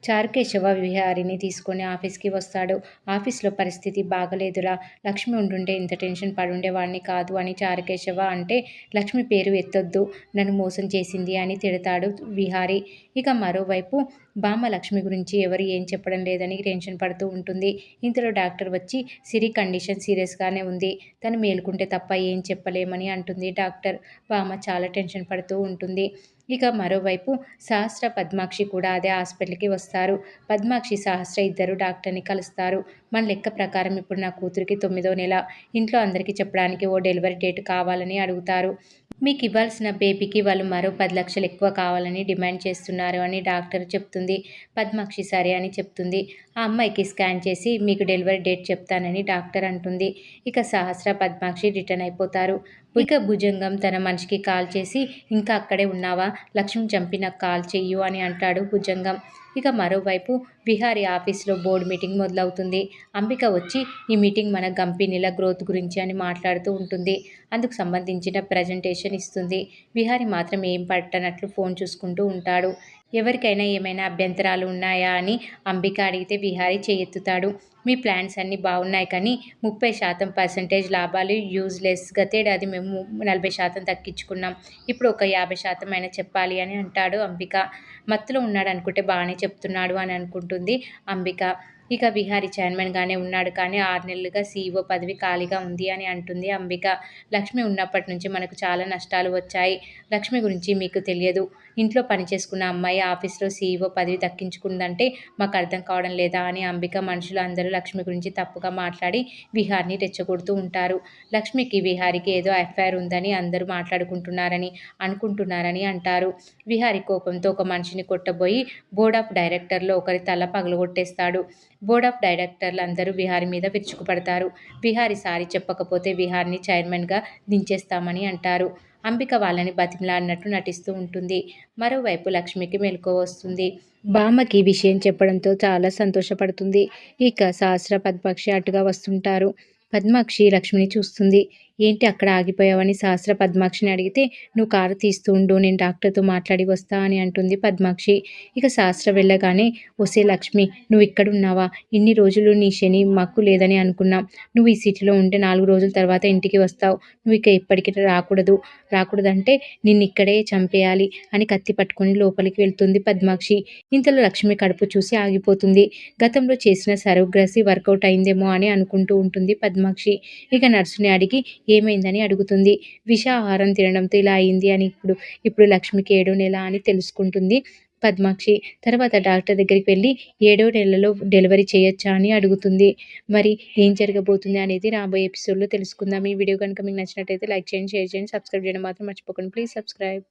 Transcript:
చారుకేశవ విహారిని తీసుకొని ఆఫీస్‌కి వస్తాడు. ఆఫీస్‌లో పరిస్థితి బాగాలేదురా! లక్ష్మి ఉండుంటే ఇంత టెన్షన్ పడుండేవాడిని కాదు అని చారుకేశవ అంటే, లక్ష్మి పేరు ఎత్తొద్దు, నన్ను మోసం చేసింది అని తిడతాడు విహారి. ఇక మరోవైపు బామ్మ లక్ష్మి గురించి ఎవరు ఏం చెప్పడం లేదని టెన్షన్ పడుతూ ఉంటుంది. ఇంతలో డాక్టర్ వచ్చి సిరి కండిషన్ సీరియస్‌గానే ఉంది. తను మేలుకుంటే తప్ప ఏం చెప్పలేమని అంటుంది డాక్టర్. బామ్మ చాలా టెన్షన్ పడుతూ ఉంటుంది. ఇక మరోవైపు సహస్ర, పద్మాక్షి కూడా అదే హాస్పిటల్‌కి వస్తారు. పద్మాక్షి, సహస్ర ఇద్దరు డాక్టర్‌ని కలుస్తారు. మన లెక్క ప్రకారం ఇప్పుడు నా కూతురికి 9వ నెల. ఇంట్లో అందరికీ చెప్పడానికి ఓ డెలివరీ డేట్ కావాలని అడుగుతారు. మీకివ్వాల్సిన బేబీకి వాళ్ళు మరో 10 లక్షలు ఎక్కువ కావాలని డిమాండ్ చేస్తున్నారు అని డాక్టర్ చెప్తుంది. పద్మాక్షి సరే అని చెప్తుంది. ఆ అమ్మాయికి స్కాన్ చేసి మీకు డెలివరీ డేట్ చెప్తానని డాక్టర్ అంటుంది. ఇక సహస్ర, పద్మాక్షి రిటర్న్ అయిపోతారు. ఇక భుజంగం తన మనిషికి కాల్ చేసి, ఇంకా అక్కడే ఉన్నావా? లక్ష్మిని చంపి నాకు కాల్ చెయ్యు అని అంటాడు భుజంగం. ఇక మరోవైపు విహారీ ఆఫీస్‌లో బోర్డ్ మీటింగ్ మొదలవుతుంది. అంబిక వచ్చి ఈ మీటింగ్ మన కంపెనీల గ్రోత్ గురించి అని మాట్లాడుతూ ఉంటుంది. అందుకు సంబంధించిన ప్రజెంటేషన్ ఇస్తుంది. విహారీ మాత్రం ఏం పట్టనట్లు ఫోన్ చూసుకుంటూ ఉంటాడు. ఎవరికైనా ఏమైనా అభ్యంతరాలు ఉన్నాయా అని అంబిక అడిగితే విహారీ చేయెత్తుతాడు. మీ ప్లాన్స్ అన్నీ బావున్నాయి కానీ 30% లాభాలు యూజ్‌లెస్. గతేడాది మేము 40% దక్కించుకున్నాం. ఇప్పుడు ఒక 50% అయినా చెప్పాలి అని అంటాడు అంబిక. మత్తులో ఉన్నాడనుకుంటే బానే చెప్తున్నాడు అని అనుకుంటుంది అంబిక. ఇక విహారీ చైర్మన్‌గానే ఉన్నాడు కానీ 6 నెలలుగా సీఈఓ పదవి ఖాళీగా ఉంది అని అంటుంది అంబిక. లక్ష్మి ఉన్నప్పటి నుంచి మనకు చాలా నష్టాలు వచ్చాయి. లక్ష్మి గురించి మీకు తెలియదు. ఇంట్లో పని చేసుకున్న అమ్మాయి ఆఫీస్‌లో సీఈఓ పదవి దక్కించుకుందంటే మాకు అర్థం కావడం లేదా అని అంబిక మనుషులు అందరూ లక్ష్మి గురించి తప్పుగా మాట్లాడి విహార్‌ని రెచ్చగొడుతూ ఉంటారు. లక్ష్మికి, విహారీకి ఏదో అఫైర్ ఉందని అందరూ అనుకుంటున్నారని అంటారు. విహారీ కోపంతో ఒక మనిషిని కొట్టబోయి బోర్డ్ ఆఫ్ డైరెక్టర్‌లో ఒకరి తల పగలగొట్టేస్తాడు. బోర్డ్ ఆఫ్ డైరెక్టర్లందరూ విహారీ మీద విరుచుకుపడతారు. విహారీ సారీ చెప్పకపోతే విహార్‌ని చైర్మన్‌గా దించేస్తామని అంటారు. అంబిక వాళ్ళని బతిమిలాడినట్టు నటిస్తూ ఉంటుంది. మరోవైపు లక్ష్మికి మెలకువ వస్తుంది. బామ్మకి ఈ విషయం చెప్పడంతో చాలా సంతోషపడుతుంది. ఇక సహస్ర, పద్మాక్షి అటుగా వస్తుంటారు. పద్మాక్షి లక్ష్మిని చూస్తుంది. ఏంటి అక్కడ ఆగిపోయావని సహస్ర పద్మాక్షిని అడిగితే, నువ్వు కారు తీస్తూ ఉండు, నేను డాక్టర్‌తో మాట్లాడి వస్తా అని అంటుంది పద్మాక్షి. ఇక సహస్ర వెళ్ళగానే, ఒసే లక్ష్మి, నువ్వు ఇక్కడున్నావా? ఇన్ని రోజులు నీ శని మాకు లేదని అనుకున్నాం. నువ్వు ఈ సిటీలో ఉంటే 4 రోజుల తర్వాత ఇంటికి వస్తావు. నువ్వు ఇక ఎప్పటికీ రాకూడదంటే నిన్నిక్కడే చంపేయాలి అని కత్తి పట్టుకొని లోపలికి వెళ్తుంది పద్మాక్షి. ఇంతలో లక్ష్మి కడుపు చూసి ఆగిపోతుంది. గతంలో చేసిన సరోగసీ వర్కౌట్ అయిందేమో అని అనుకుంటూ ఉంటుంది పద్మాక్షి. ఇక నర్సుని అడిగి ఏమైందని అడుగుతుంది. విషాహారం తినడంతో ఇలా అయింది అని ఇప్పుడు లక్ష్మికి 7వ నెల అని తెలుసుకుంటుంది పద్మాక్షి. తర్వాత డాక్టర్ దగ్గరికి వెళ్ళి 7వ నెలలో డెలివరీ చేయొచ్చా అని అడుగుతుంది. మరి ఏం జరగబోతుంది అనేది రాబోయే ఎపిసోడ్‌లో తెలుసుకుందాం. ఈ వీడియో కనుక మీకు నచ్చినట్టయితే లైక్ చేయండి, షేర్ చేయండి, సబ్స్క్రైబ్ చేయడం మాత్రం మర్చిపోకండి. Please subscribe.